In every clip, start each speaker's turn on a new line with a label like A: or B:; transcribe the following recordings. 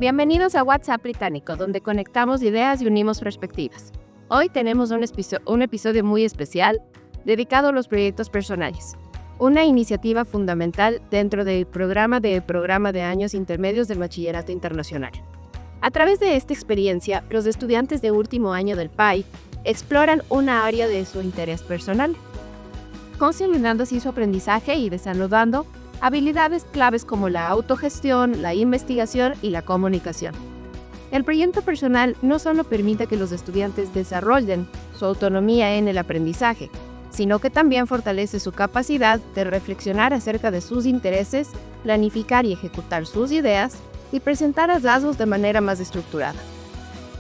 A: Bienvenidos a WhatsApp Británico, donde conectamos ideas y unimos perspectivas. Hoy tenemos un episodio muy especial dedicado a los proyectos personales, una iniciativa fundamental dentro del programa de años intermedios del Bachillerato Internacional. A través de esta experiencia, los estudiantes de último año del PAI exploran una área de su interés personal, consolidando así su aprendizaje y desarrollando habilidades claves como la autogestión, la investigación y la comunicación. El proyecto personal no solo permite que los estudiantes desarrollen su autonomía en el aprendizaje, sino que también fortalece su capacidad de reflexionar acerca de sus intereses, planificar y ejecutar sus ideas y presentar hallazgos de manera más estructurada.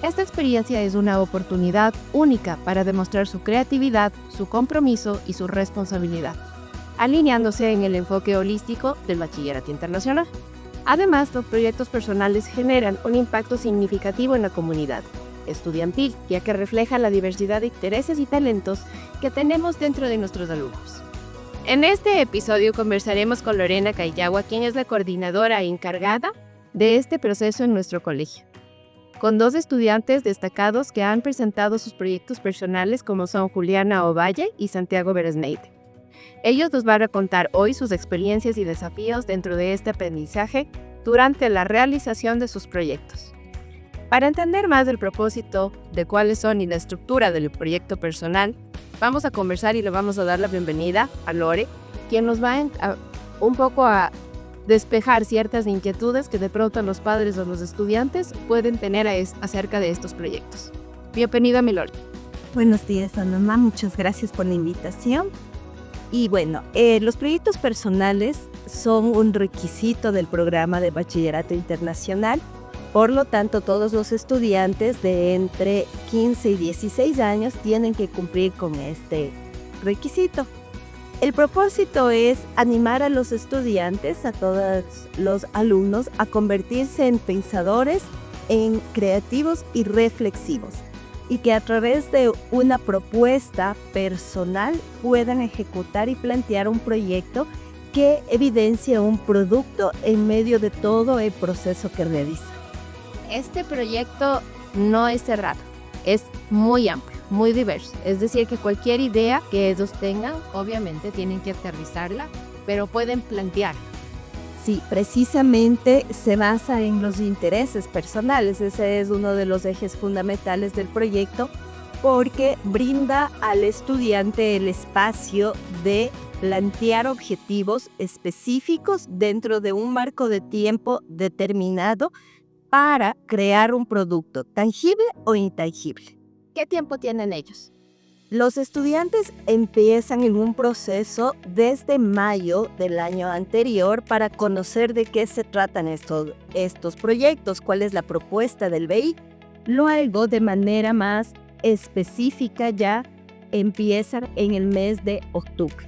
A: Esta experiencia es una oportunidad única para demostrar su creatividad, su compromiso y su responsabilidad, alineándose en el enfoque holístico del Bachillerato Internacional. Además, los proyectos personales generan un impacto significativo en la comunidad estudiantil, ya que refleja la diversidad de intereses y talentos que tenemos dentro de nuestros alumnos. En este episodio conversaremos con Lorena Cayagua, quien es la coordinadora encargada de este proceso en nuestro colegio, con dos estudiantes destacados que han presentado sus proyectos personales, como son Juliana Ovalle y Santiago Beresneide. Ellos nos van a contar hoy sus experiencias y desafíos dentro de este aprendizaje durante la realización de sus proyectos. Para entender más del propósito, de cuáles son y la estructura del proyecto personal, vamos a conversar y le vamos a dar la bienvenida a Lore, quien nos va a despejar ciertas inquietudes que de pronto los padres o los estudiantes pueden tener acerca de estos proyectos. Bienvenida, mi Lore.
B: Buenos días, Ana. Muchas gracias por la invitación. Y bueno, los proyectos personales son un requisito del programa de Bachillerato Internacional. Por lo tanto, todos los estudiantes de entre 15 y 16 años tienen que cumplir con este requisito. El propósito es animar a los estudiantes, a todos los alumnos, a convertirse en pensadores, en creativos y reflexivos, y que a través de una propuesta personal puedan ejecutar y plantear un proyecto que evidencia un producto en medio de todo el proceso que realiza.
A: Este proyecto no es cerrado, es muy amplio, muy diverso. Es decir, que cualquier idea que ellos tengan, obviamente tienen que aterrizarla, pero pueden plantear.
B: Sí, precisamente se basa en los intereses personales. Ese es uno de los ejes fundamentales del proyecto, porque brinda al estudiante el espacio de plantear objetivos específicos dentro de un marco de tiempo determinado para crear un producto tangible o intangible.
A: ¿Qué tiempo tienen ellos?
B: Los estudiantes empiezan en un proceso desde mayo del año anterior para conocer de qué se tratan estos proyectos, cuál es la propuesta del BI. Luego, de manera más específica, ya empiezan en el mes de octubre.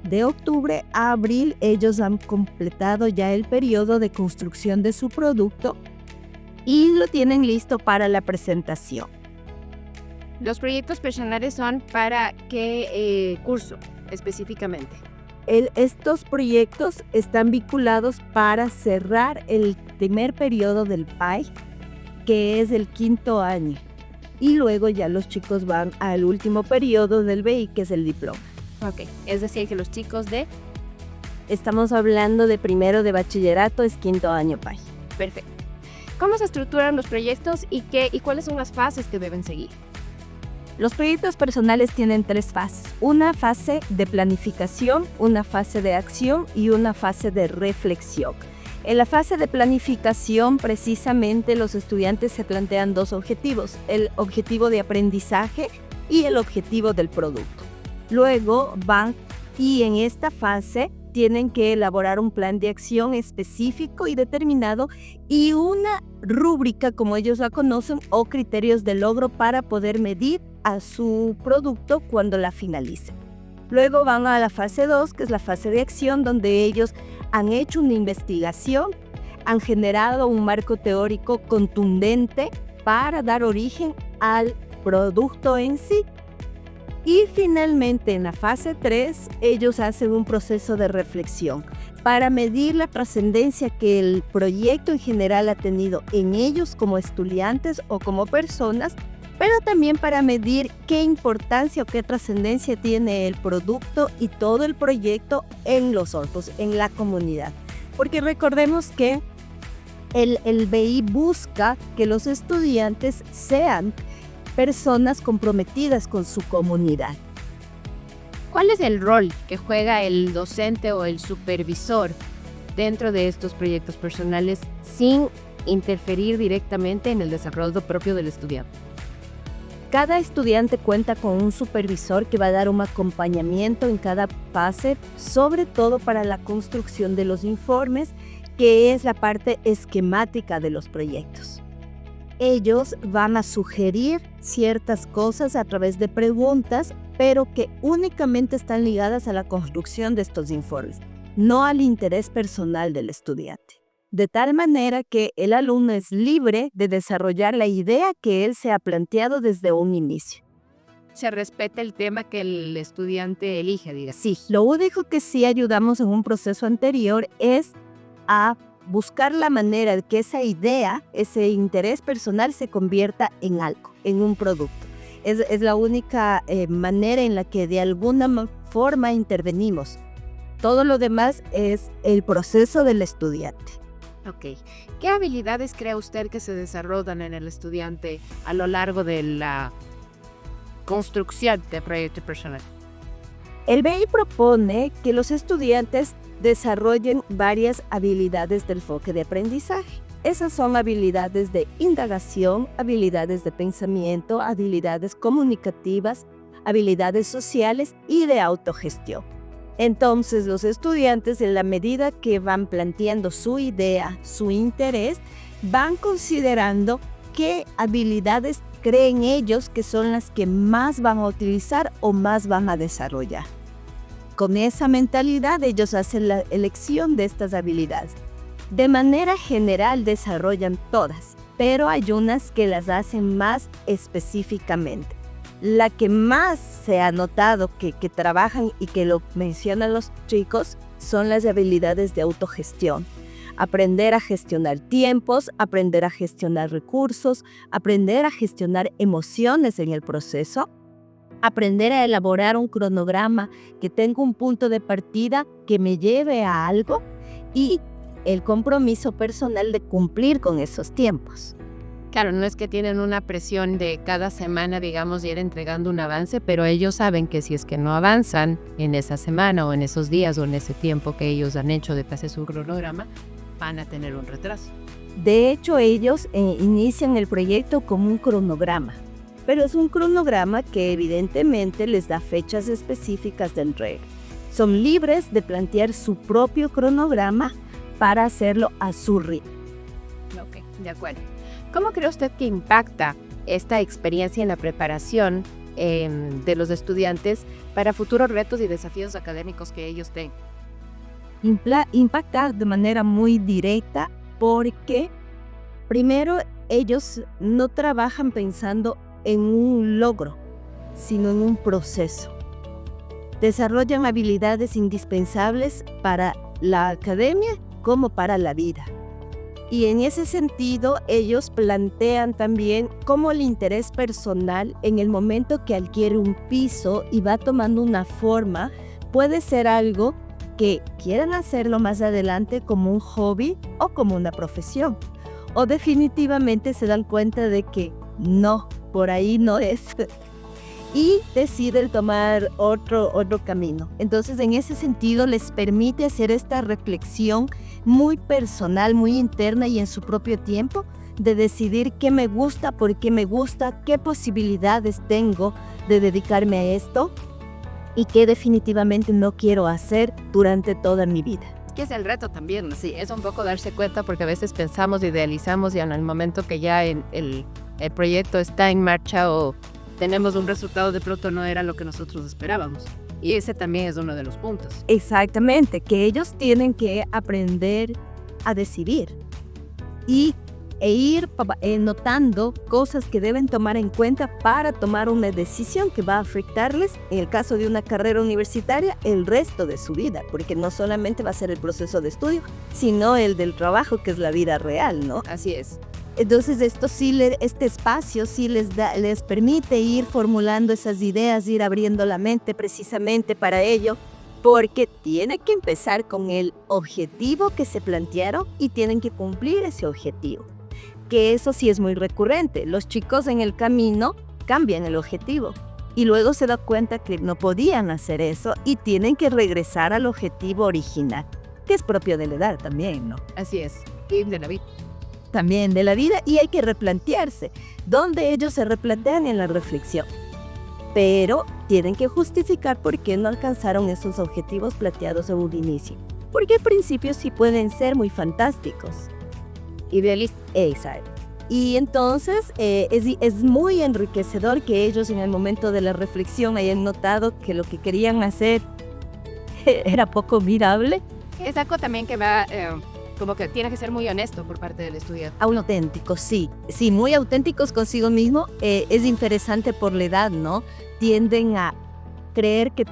B: De octubre a abril, ellos han completado ya el periodo de construcción de su producto y lo tienen listo para la presentación.
A: ¿Los proyectos personales son para qué curso específicamente?
B: Estos proyectos están vinculados para cerrar el primer periodo del PAI, que es el quinto año. Y luego ya los chicos van al último periodo del BI, que es el diploma.
A: Ok, es decir, que los chicos
B: Estamos hablando de primero de bachillerato, es quinto año PAI.
A: Perfecto. ¿Cómo se estructuran los proyectos y cuáles son las fases que deben seguir?
B: Los proyectos personales tienen 3 fases. Una fase de planificación, una fase de acción y una fase de reflexión. En la fase de planificación, precisamente, los estudiantes se plantean 2 objetivos: el objetivo de aprendizaje y el objetivo del producto. Luego van y en esta fase tienen que elaborar un plan de acción específico y determinado y una rúbrica, como ellos la conocen, o criterios de logro para poder medir a su producto cuando la finalicen. Luego van a la fase 2, que es la fase de acción, donde ellos han hecho una investigación, han generado un marco teórico contundente para dar origen al producto en sí. Y finalmente, en la fase 3, ellos hacen un proceso de reflexión para medir la trascendencia que el proyecto en general ha tenido en ellos como estudiantes o como personas, pero también para medir qué importancia o qué trascendencia tiene el producto y todo el proyecto en los otros, en la comunidad. Porque recordemos que el BI busca que los estudiantes sean personas comprometidas con su comunidad.
A: ¿Cuál es el rol que juega el docente o el supervisor dentro de estos proyectos personales sin interferir directamente en el desarrollo propio del estudiante?
B: Cada estudiante cuenta con un supervisor que va a dar un acompañamiento en cada fase, sobre todo para la construcción de los informes, que es la parte esquemática de los proyectos. Ellos van a sugerir ciertas cosas a través de preguntas, pero que únicamente están ligadas a la construcción de estos informes, no al interés personal del estudiante. De tal manera que el alumno es libre de desarrollar la idea que él se ha planteado desde un inicio.
A: Se respeta el tema que el estudiante elige, diga.
B: Sí, lo único que sí ayudamos en un proceso anterior es a buscar la manera de que esa idea, ese interés personal se convierta en algo, en un producto. Es la única manera en la que de alguna forma intervenimos. Todo lo demás es el proceso del estudiante.
A: Ok. ¿Qué habilidades cree usted que se desarrollan en el estudiante a lo largo de la construcción del proyecto personal?
B: El BI propone que los estudiantes desarrollen varias habilidades del enfoque de aprendizaje. Esas son habilidades de indagación, habilidades de pensamiento, habilidades comunicativas, habilidades sociales y de autogestión. Entonces, los estudiantes, en la medida que van planteando su idea, su interés, van considerando qué habilidades creen ellos que son las que más van a utilizar o más van a desarrollar. Con esa mentalidad, ellos hacen la elección de estas habilidades. De manera general desarrollan todas, pero hay unas que las hacen más específicamente. La que más se ha notado que trabajan y que lo mencionan los chicos son las habilidades de autogestión. Aprender a gestionar tiempos, aprender a gestionar recursos, aprender a gestionar emociones en el proceso, aprender a elaborar un cronograma que tenga un punto de partida que me lleve a algo y el compromiso personal de cumplir con esos tiempos.
A: Claro, no es que tienen una presión de cada semana, digamos, ir entregando un avance, pero ellos saben que si es que no avanzan en esa semana o en esos días o en ese tiempo que ellos han hecho de hacer su cronograma, van a tener un retraso.
B: De hecho, ellos inician el proyecto como un cronograma, pero es un cronograma que evidentemente les da fechas específicas de entrega. Son libres de plantear su propio cronograma para hacerlo a su ritmo.
A: Ok, de acuerdo. ¿Cómo cree usted que impacta esta experiencia en la preparación de los estudiantes para futuros retos y desafíos académicos que ellos tengan?
B: Impacta de manera muy directa porque, primero, ellos no trabajan pensando en un logro, sino en un proceso. Desarrollan habilidades indispensables para la academia como para la vida. Y en ese sentido, ellos plantean también cómo el interés personal, en el momento que adquiere un piso y va tomando una forma, puede ser algo que quieran hacerlo más adelante como un hobby o como una profesión. O definitivamente se dan cuenta de que no, por ahí no es. Y deciden tomar otro camino. Entonces, en ese sentido, les permite hacer esta reflexión muy personal, muy interna y en su propio tiempo, de decidir qué me gusta, por qué me gusta, qué posibilidades tengo de dedicarme a esto y qué definitivamente no quiero hacer durante toda mi vida.
A: Que es el reto también, sí, es un poco darse cuenta porque a veces pensamos, idealizamos y en el momento que ya el proyecto está en marcha o tenemos un resultado, de pronto no era lo que nosotros esperábamos. Y ese también es uno de los puntos.
B: Exactamente, que ellos tienen que aprender a decidir. Y e ir notando cosas que deben tomar en cuenta para tomar una decisión que va a afectarles, en el caso de una carrera universitaria, el resto de su vida, porque no solamente va a ser el proceso de estudio, sino el del trabajo, que es la vida real, ¿no?
A: Así es.
B: Entonces este espacio sí les permite ir formulando esas ideas, ir abriendo la mente precisamente para ello, porque tienen que empezar con el objetivo que se plantearon y tienen que cumplir ese objetivo. Que eso sí es muy recurrente. Los chicos en el camino cambian el objetivo y luego se dan cuenta que no podían hacer eso y tienen que regresar al objetivo original, que es propio de la edad también, ¿no?
A: Así es. Y de la vida.
B: También de la vida, y hay que replantearse, donde ellos se replantean en la reflexión. Pero tienen que justificar por qué no alcanzaron esos objetivos planteados en un inicio. Porque al principio sí pueden ser muy fantásticos.
A: Idealista.
B: Exacto. Y entonces es muy enriquecedor que ellos en el momento de la reflexión hayan notado que lo que querían hacer era poco viable.
A: Es algo también que va, como que tiene que ser muy honesto por parte del estudiante.
B: Auténticos, sí. Sí, muy auténticos consigo mismo. Es interesante por la edad, ¿no? Tienden a creer que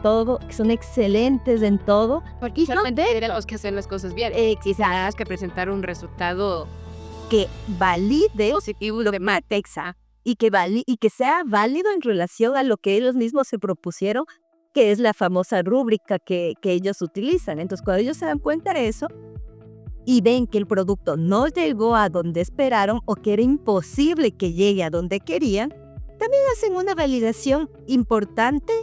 B: son excelentes en todo.
A: Porque solamente tenemos que hacer las cosas bien. Quizás que presentar un resultado
B: que valide
A: positivo de Matexa
B: y que sea válido en relación a lo que ellos mismos se propusieron, que es la famosa rúbrica que ellos utilizan. Entonces, cuando ellos se dan cuenta de eso y ven que el producto no llegó a donde esperaron o que era imposible que llegue a donde querían, también hacen una validación importante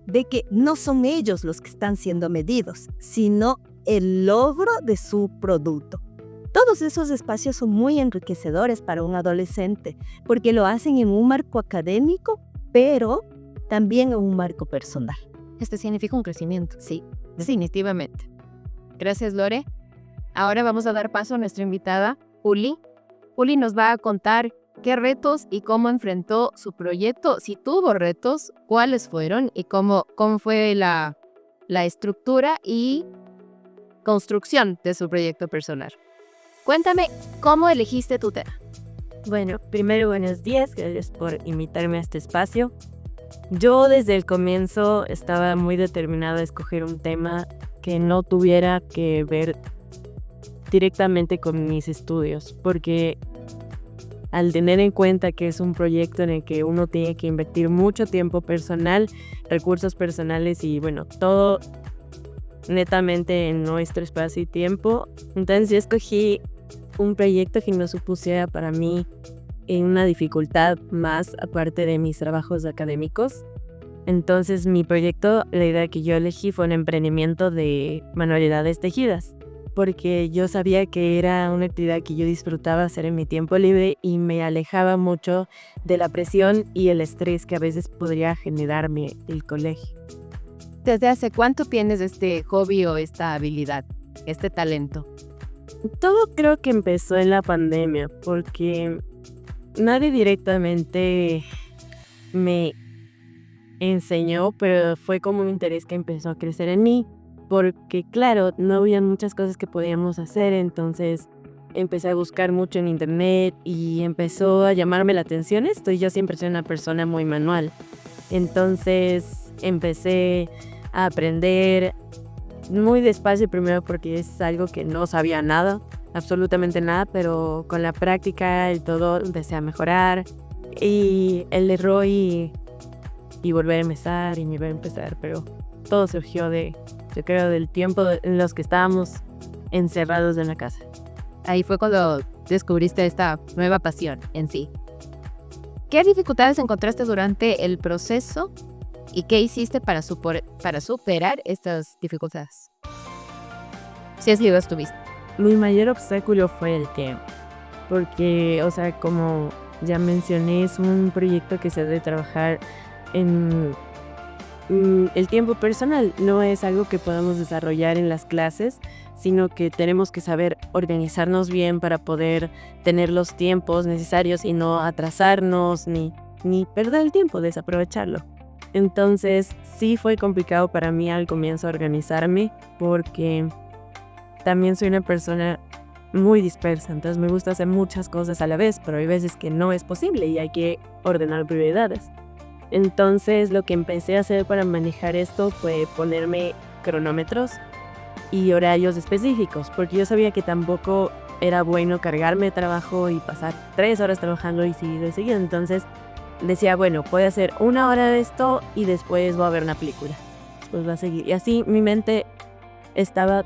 B: de que no son ellos los que están siendo medidos, sino el logro de su producto. Todos esos espacios son muy enriquecedores para un adolescente, porque lo hacen en un marco académico, pero también en un marco personal.
A: Este significa un crecimiento, sí, definitivamente. Gracias, Lore. Ahora vamos a dar paso a nuestra invitada, Uli. Uli nos va a contar qué retos y cómo enfrentó su proyecto, si tuvo retos, cuáles fueron y cómo fue la estructura y construcción de su proyecto personal. Cuéntame, ¿cómo elegiste tu tema?
C: Bueno, primero buenos días, gracias por invitarme a este espacio. Yo desde el comienzo estaba muy determinada a escoger un tema que no tuviera que ver directamente con mis estudios, porque al tener en cuenta que es un proyecto en el que uno tiene que invertir mucho tiempo personal, recursos personales y bueno, todo netamente en nuestro espacio y tiempo, entonces yo escogí un proyecto que no supusiera para mí una dificultad más aparte de mis trabajos académicos. Entonces mi proyecto, la idea que yo elegí fue un emprendimiento de manualidades tejidas, porque yo sabía que era una actividad que yo disfrutaba hacer en mi tiempo libre y me alejaba mucho de la presión y el estrés que a veces podría generarme el colegio.
A: ¿Desde hace cuánto tienes este hobby o esta habilidad, este talento?
C: Todo creo que empezó en la pandemia, porque nadie directamente me enseñó, pero fue como un interés que empezó a crecer en mí, porque claro, no había muchas cosas que podíamos hacer, entonces empecé a buscar mucho en internet y empezó a llamarme la atención esto, y yo siempre soy una persona muy manual, entonces empecé a aprender muy despacio primero porque es algo que no sabía nada, absolutamente nada, pero con la práctica y todo empecé a mejorar y el error y volver a empezar y volver a empezar, pero todo surgió yo creo, del tiempo en los que estábamos encerrados en la casa.
A: Ahí fue cuando descubriste esta nueva pasión en sí. ¿Qué dificultades encontraste durante el proceso y qué hiciste para superar estas dificultades? Si es que las tuviste.
C: Mi mayor obstáculo fue el tiempo, porque, o sea, como ya mencioné, es un proyecto que se debe trabajar en el tiempo personal, no es algo que podamos desarrollar en las clases, sino que tenemos que saber organizarnos bien para poder tener los tiempos necesarios y no atrasarnos ni perder el tiempo, desaprovecharlo. Entonces sí fue complicado para mí al comienzo organizarme, porque también soy una persona muy dispersa, entonces me gusta hacer muchas cosas a la vez, pero hay veces que no es posible y hay que ordenar prioridades. Entonces lo que empecé a hacer para manejar esto fue ponerme cronómetros y horarios específicos, porque yo sabía que tampoco era bueno cargarme de trabajo y pasar 3 horas trabajando y seguir de seguido. Entonces decía, bueno, puedo hacer 1 hora de esto y después voy a ver una película. Después va a seguir. Y así mi mente estaba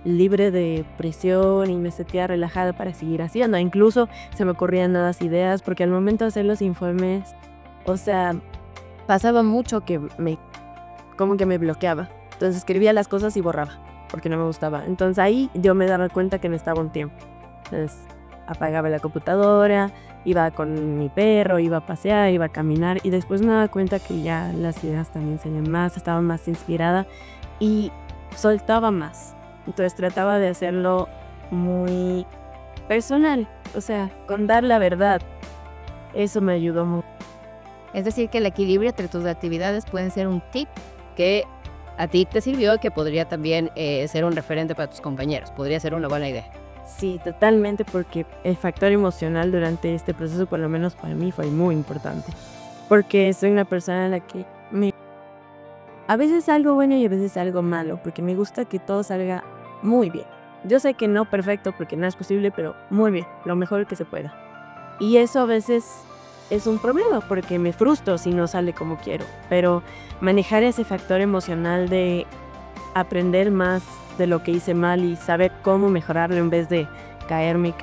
C: libre de presión y me sentía relajada para seguir haciendo. Incluso se me ocurrían nuevas ideas, porque al momento de hacer los informes, o sea, pasaba mucho que como que me bloqueaba. Entonces escribía las cosas y borraba, porque no me gustaba. Entonces ahí yo me daba cuenta que necesitaba un tiempo. Entonces apagaba la computadora, iba con mi perro, iba a pasear, iba a caminar y después me daba cuenta que ya las ideas también salían más, estaba más inspirada y soltaba más. Entonces trataba de hacerlo muy personal, o sea, con dar la verdad. Eso me ayudó mucho.
A: Es decir, que el equilibrio entre tus actividades puede ser un tip que a ti te sirvió, que podría también ser un referente para tus compañeros. Podría ser una buena idea.
C: Sí, totalmente, porque el factor emocional durante este proceso, por lo menos para mí, fue muy importante. Porque soy una persona a la que a veces algo bueno y a veces algo malo, porque me gusta que todo salga muy bien. Yo sé que no perfecto, porque no es posible, pero muy bien, lo mejor que se pueda. Y eso a veces es un problema, porque me frustro si no sale como quiero. Pero manejar ese factor emocional de aprender más de lo que hice mal y saber cómo mejorarlo en vez de caerme,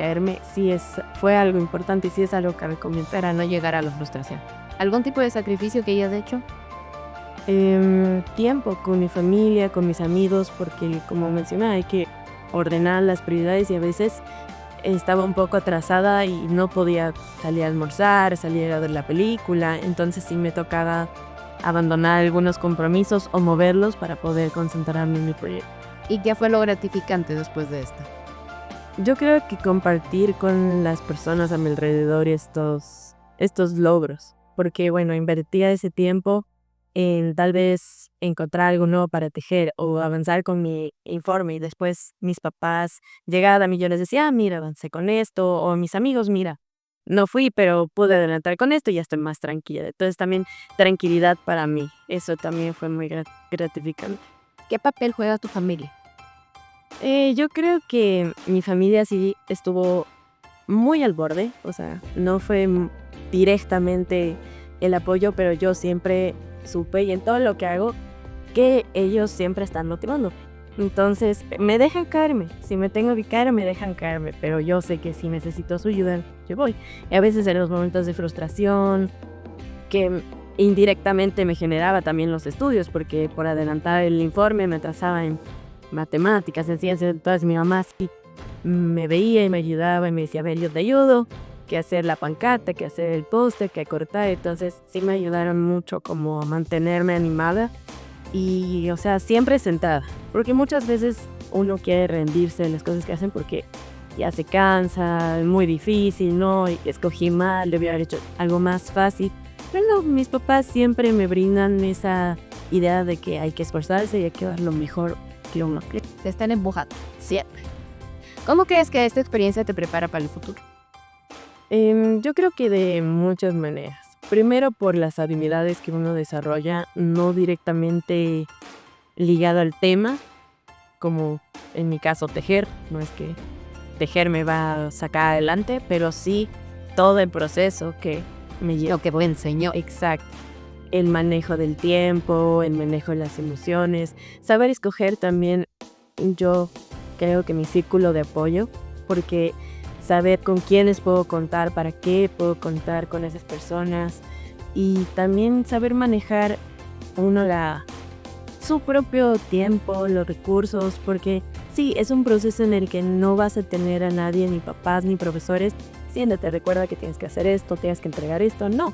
C: sí fue algo importante y sí es algo que recomiendo.
A: Para no llegar a la frustración. ¿Algún tipo de sacrificio que hayas hecho?
C: Tiempo con mi familia, con mis amigos, porque como mencionaba, hay que ordenar las prioridades y a veces estaba un poco atrasada y no podía salir a almorzar, salir a ver la película, entonces sí me tocaba abandonar algunos compromisos o moverlos para poder concentrarme en mi proyecto.
A: ¿Y qué fue lo gratificante después de esto?
C: Yo creo que compartir con las personas a mi alrededor estos logros, porque bueno, invertía ese tiempo en tal vez encontrar algo nuevo para tejer o avanzar con mi informe y después mis papás llegaban a mí, yo les decía, mira, avancé con esto, o mis amigos, mira, no fui, pero pude adelantar con esto y ya estoy más tranquila. Entonces también tranquilidad para mí, eso también fue muy gratificante.
A: ¿Qué papel juega tu familia?
C: Yo creo que mi familia sí estuvo muy al borde, o sea, no fue directamente el apoyo, pero yo siempre supe y en todo lo que hago que ellos siempre están motivando. Entonces me dejan caerme, si me tengo que caer me dejan caerme, pero yo sé que si necesito su ayuda, yo voy. Y a veces en los momentos de frustración, que indirectamente me generaba también los estudios, porque por adelantar el informe me atrasaba en matemáticas, en ciencias, entonces mi mamá sí me veía y me ayudaba y me decía, a ver, yo te ayudo, que hacer la pancarta, que hacer el póster, que cortar, entonces sí me ayudaron mucho como a mantenerme animada y, o sea, siempre sentada, porque muchas veces uno quiere rendirse de las cosas que hacen porque ya se cansa, es muy difícil, ¿no? Y escogí mal, debí haber hecho algo más fácil, pero no, mis papás siempre me brindan esa idea de que hay que esforzarse y hay que dar lo mejor que uno quiere.
A: Se están empujando, siempre. ¿Cómo crees que esta experiencia te prepara para el futuro?
C: Yo creo que de muchas maneras. Primero por las habilidades que uno desarrolla, no directamente ligado al tema, como en mi caso tejer, no es que tejer me va a sacar adelante, pero sí todo el proceso que me lleva.
A: Lo que me enseñó.
C: Exacto. El manejo del tiempo, el manejo de las emociones, saber escoger también, yo creo que mi círculo de apoyo, porque saber con quiénes puedo contar, para qué puedo contar con esas personas y también saber manejar uno su propio tiempo, los recursos, porque sí, es un proceso en el que no vas a tener a nadie, ni papás, ni profesores, siéntate, recuerda que tienes que hacer esto, tienes que entregar esto, no,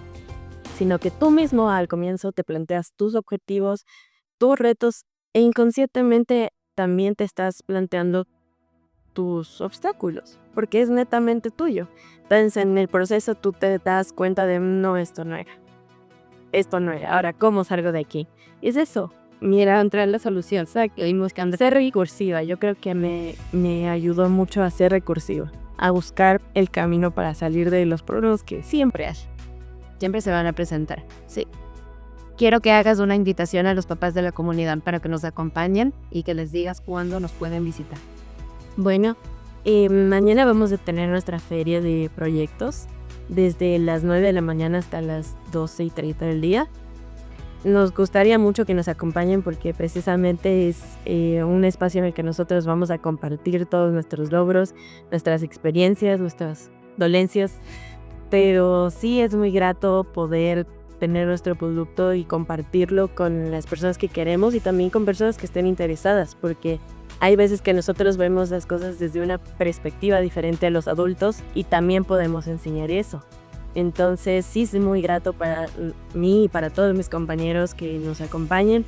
C: sino que tú mismo al comienzo te planteas tus objetivos, tus retos e inconscientemente también te estás planteando tus obstáculos, porque es netamente tuyo. Entonces en el proceso tú te das cuenta de no, esto no era, ahora ¿cómo salgo de aquí? Es eso, mira, encontrar la solución, ¿sabes? Y buscando ser recursiva. Yo creo que me ayudó mucho a ser recursiva, a buscar el camino para salir de los problemas que siempre hay.
A: Siempre se van a presentar. Sí. Quiero que hagas una invitación a los papás de la comunidad para que nos acompañen y que les digas cuándo nos pueden visitar.
C: Bueno, mañana vamos a tener nuestra feria de proyectos desde las 9 de la mañana hasta las 12:30 del día. Nos gustaría mucho que nos acompañen porque precisamente es un espacio en el que nosotros vamos a compartir todos nuestros logros, nuestras experiencias, nuestras dolencias, pero sí es muy grato poder tener nuestro producto y compartirlo con las personas que queremos y también con personas que estén interesadas, porque hay veces que nosotros vemos las cosas desde una perspectiva diferente a los adultos y también podemos enseñar eso. Entonces sí es muy grato para mí y para todos mis compañeros que nos acompañen.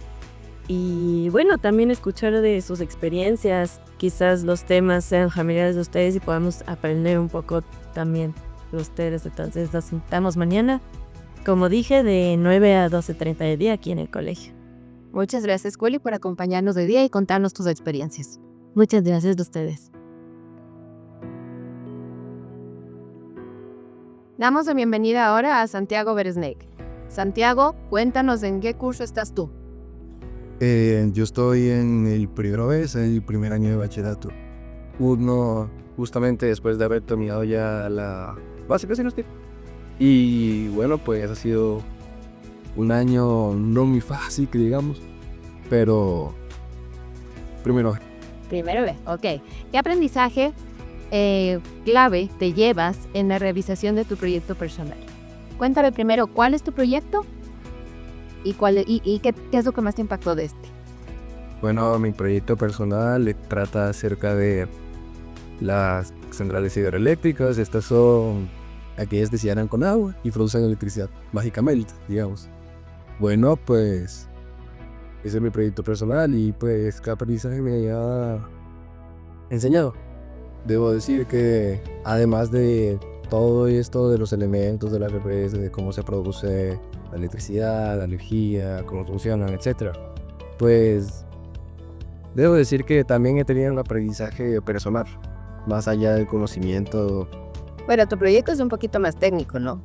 C: Y bueno, también escuchar de sus experiencias. Quizás los temas sean familiares de ustedes y podamos aprender un poco también de ustedes. Entonces nos sentamos mañana, como dije, de 9 a 12:30 de día aquí en el colegio.
A: Muchas gracias, Culi, por acompañarnos hoy día y contarnos tus experiencias.
C: Muchas gracias a ustedes.
A: Damos la bienvenida ahora a Santiago Beresneik. Santiago, cuéntanos en qué curso estás tú.
D: Yo estoy en el primero vez, en el primer año de bachillerato. Uno, justamente después de haber terminado ya la básica, si no estoy. Y bueno, pues ha sido un año no muy fácil, que digamos, pero primero.
A: Primero B, ok. ¿Qué aprendizaje clave te llevas en la realización de tu proyecto personal? Cuéntame primero, ¿cuál es tu proyecto? ¿Y qué es lo que más te impactó de este?
D: Bueno, mi proyecto personal trata acerca de las centrales hidroeléctricas. Estas son aquellas que se llenan con agua y producen electricidad, mágicamente, digamos. Bueno, pues ese es mi proyecto personal y pues cada aprendizaje me ha enseñado. Debo decir que además de todo esto de los elementos de la represa, de cómo se produce la electricidad, la energía, cómo funcionan, etc., pues debo decir que también he tenido un aprendizaje personal, más allá del conocimiento.
A: Bueno, tu proyecto es un poquito más técnico, ¿no?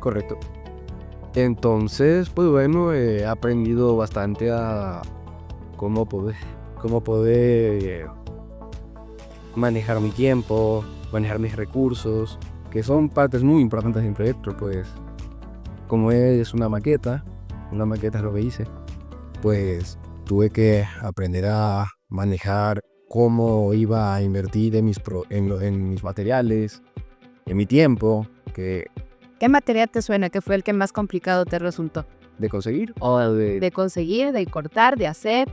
D: Correcto. Entonces, pues bueno, he aprendido bastante a cómo poder manejar mi tiempo, manejar mis recursos, que son partes muy importantes del proyecto, pues como es una maqueta es lo que hice, pues tuve que aprender a manejar cómo iba a invertir en mis materiales, en mi tiempo,
A: ¿Qué material te suena que fue el que más complicado te resultó?
D: de conseguir o
A: De conseguir, de cortar, de hacer.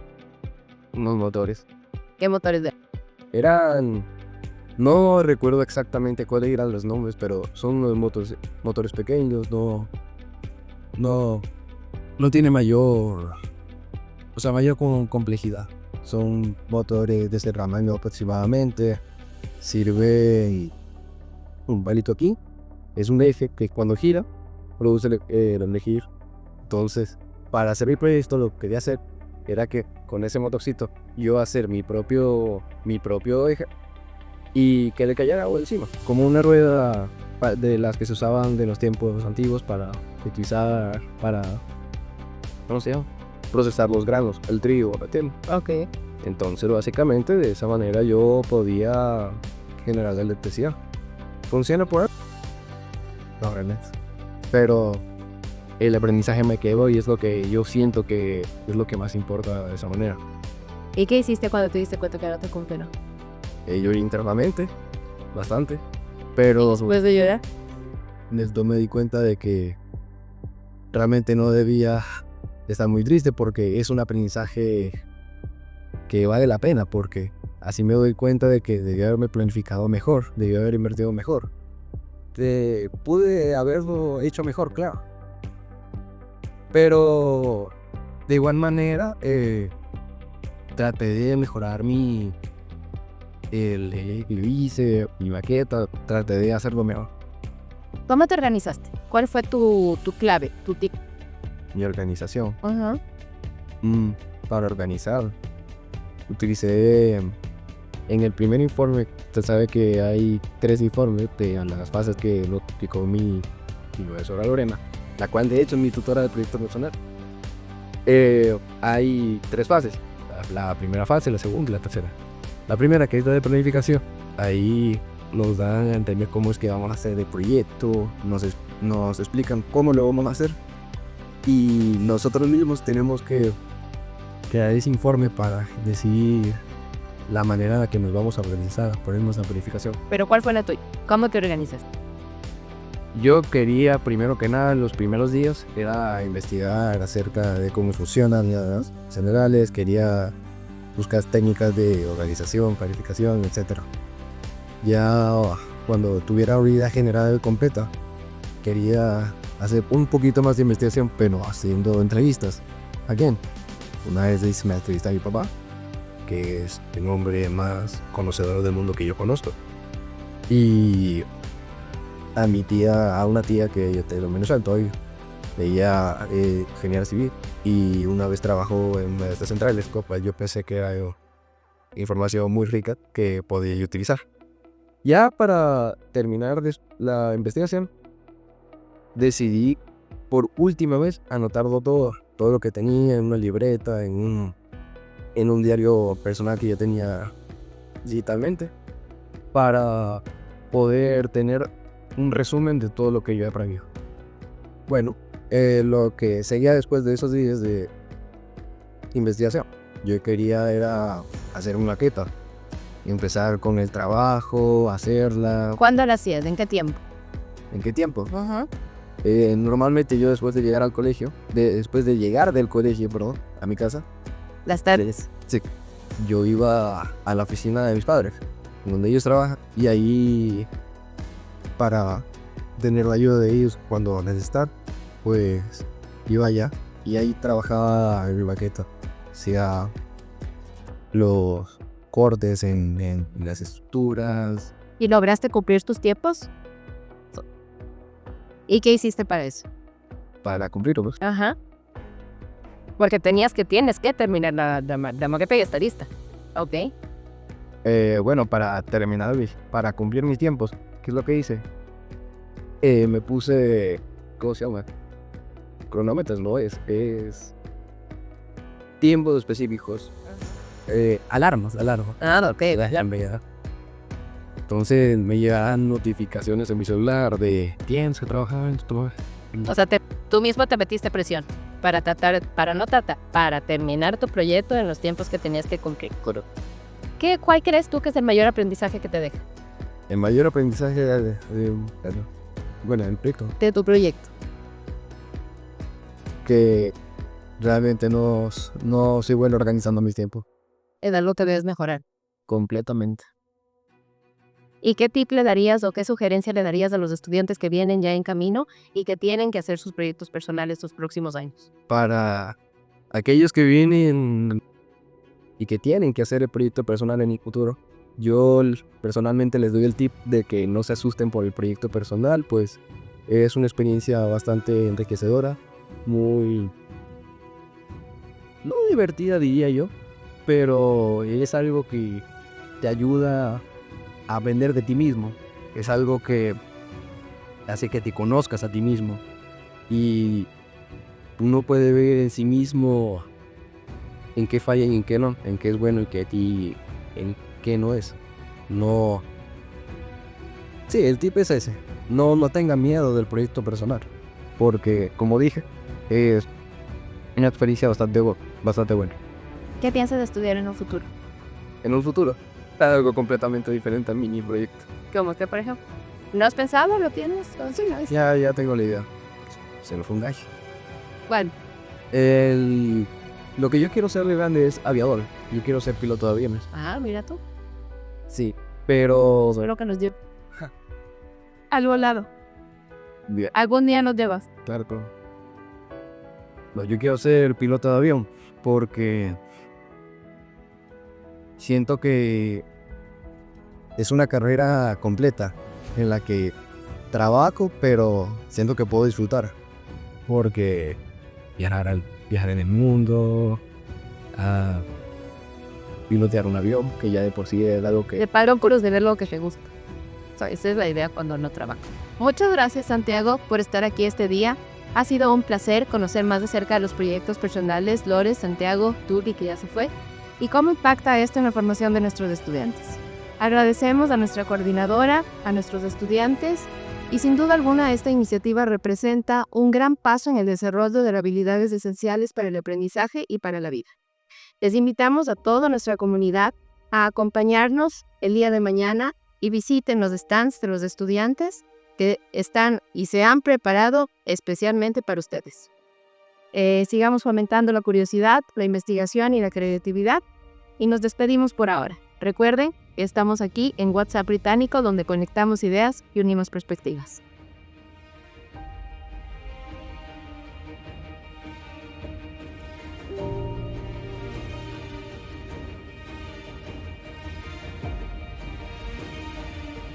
D: unos motores.
A: ¿Qué motores de?
D: No recuerdo exactamente cuáles eran los nombres, pero son unos motores pequeños, no tiene mayor complejidad. Son motores de ese tamaño aproximadamente. Sirve un palito aquí. Es un eje que cuando gira, produce el elegir. Entonces, para hacer mi proyecto, lo que quería hacer era que con ese motorcito yo hacer mi propio eje y que le cayera agua encima, como una rueda de las que se usaban de los tiempos antiguos para utilizar para, ¿cómo se llama? Procesar los granos, el trigo, la tierra.
A: Ok.
D: Entonces, básicamente, de esa manera yo podía generar la electricidad. ¿Funciona por ahí? No, realmente. Pero el aprendizaje me quedó y es lo que yo siento que es lo que más importa de esa manera.
A: ¿Y qué hiciste cuando te diste cuenta que no te funcionó?
D: Yo internamente, bastante, pero
A: Después de llorar.
D: después me di cuenta de que realmente no debía estar muy triste porque es un aprendizaje que vale la pena, porque así me doy cuenta de que debía haberme planificado mejor, debía haber invertido mejor. Pude haberlo hecho mejor, claro. Pero de igual manera traté de mejorar lo que hice, mi maqueta, traté de hacerlo mejor.
A: ¿Cómo te organizaste? ¿Cuál fue tu clave, tu tip?
D: Mi organización. para organizar. Utilicé en el primer informe, usted sabe que hay 3 informes de las fases que notificó mi profesora Lorena, la cual de hecho es mi tutora de proyecto personal. Hay 3 fases, la primera fase, la segunda y la tercera. La primera, que es la de planificación, ahí nos dan a entender cómo es que vamos a hacer el proyecto, nos explican cómo lo vamos a hacer y nosotros mismos tenemos que dar ese informe para decidir la manera en la que nos vamos a organizar, ponernos a planificación.
A: Pero ¿cuál fue la tuya? ¿Cómo te organizas?
D: Yo quería, primero que nada, los primeros días, era investigar acerca de cómo funcionan las generales, quería buscar técnicas de organización, planificación, etc. Ya cuando tuviera una idea general completa, quería hacer un poquito más de investigación, pero haciendo entrevistas. ¿A quién? Una vez me entrevisté a mi papá, que es el hombre más conocedor del mundo que yo conozco. Y a mi tía, a una tía que yo te lo menos todavía. Ella es ingeniera civil y una vez trabajó en una de estas centrales, pues yo pensé que era información muy rica que podía utilizar. Ya para terminar la investigación, decidí por última vez anotarlo todo lo que tenía en una libreta, en un diario personal que yo tenía digitalmente, para poder tener un resumen de todo lo que yo he aprendido. Bueno, lo que seguía después de esos días de investigación, yo quería era hacer una maqueta, empezar con el trabajo, hacerla.
A: ¿Cuándo la hacías? ¿En qué tiempo?
D: ¿En qué tiempo? Normalmente yo después de llegar al colegio, después de llegar del colegio, perdón, a mi casa,
A: Las tardes.
D: sí, yo iba a la oficina de mis padres, donde ellos trabajan, y ahí, para tener la ayuda de ellos cuando necesitar, pues iba allá y ahí trabajaba en mi maqueta, hacía los cortes en las estructuras.
A: ¿Y lograste cumplir tus tiempos? ¿Y qué hiciste para eso?
D: Para cumplirlo, pues.
A: Ajá. Porque tienes que terminar la maqueta y está lista. Ok.
D: Bueno, para terminar, para cumplir mis tiempos, ¿qué es lo que hice? Me puse, ¿cómo se llama? Cronómetros, no es tiempos específicos. Alarmas.
A: Ah, ok.
D: Ya. Entonces me llegan notificaciones en mi celular de tienes que trabajar en tu...
A: O sea, tú mismo te metiste presión para terminar tu proyecto en los tiempos que tenías que cumplir. ¿Cuál crees tú que es el mayor aprendizaje que te deja
D: El mayor aprendizaje bueno, del proyecto,
A: de tu proyecto?
D: que realmente no soy bueno organizando mis tiempos.
A: Es algo que debes mejorar.
D: Completamente.
A: ¿Y qué tip le darías o qué sugerencia le darías a los estudiantes que vienen ya en camino y que tienen que hacer sus proyectos personales los próximos años?
D: Para aquellos que vienen y que tienen que hacer el proyecto personal en el futuro, yo personalmente les doy el tip de que no se asusten por el proyecto personal, pues es una experiencia bastante enriquecedora, muy no divertida diría yo, pero es algo que te ayuda a aprender de ti mismo, es algo que hace que te conozcas a ti mismo y uno puede ver en sí mismo en qué falla y en qué no, en qué es bueno y en qué no es. No. Sí, el tip es ese. No tengan miedo del proyecto personal, porque como dije, es una experiencia bastante buena.
A: ¿Qué piensas de estudiar en un futuro?
D: En un futuro, algo completamente diferente a mi proyecto.
A: ¿Cómo usted, por ejemplo? ¿No has pensado? ¿Lo tienes? Sí,
D: Ya tengo la idea. Se me fue un gallo.
A: Bueno,
D: Lo que yo quiero ser de grande es aviador. Yo quiero ser piloto de aviones.
A: mira tú.
D: Sí, pero...
A: Espero que nos lleve al volado.
D: Bien,
A: Algún día nos llevas.
D: claro, pero... No, yo quiero ser piloto de avión porque siento que es una carrera completa en la que trabajo, pero siento que puedo disfrutar. Porque viajar en el mundo, a pilotear un avión, que ya de por sí es algo
A: De
D: que...
A: paro puros de ver lo que te gusta. Esa es la idea cuando no trabajo. Muchas gracias, Santiago, por estar aquí este día. Ha sido un placer conocer más de cerca los proyectos personales, Lores, Santiago, Tuli, que ya se fue, y cómo impacta esto en la formación de nuestros estudiantes. Agradecemos a nuestra coordinadora, a nuestros estudiantes, y sin duda alguna esta iniciativa representa un gran paso en el desarrollo de las habilidades esenciales para el aprendizaje y para la vida. Les invitamos a toda nuestra comunidad a acompañarnos el día de mañana y visiten los stands de los estudiantes que están y se han preparado especialmente para ustedes. Sigamos fomentando la curiosidad, la investigación y la creatividad, y nos despedimos por ahora. Recuerden que estamos aquí en WhatsApp Británico, donde conectamos ideas y unimos perspectivas.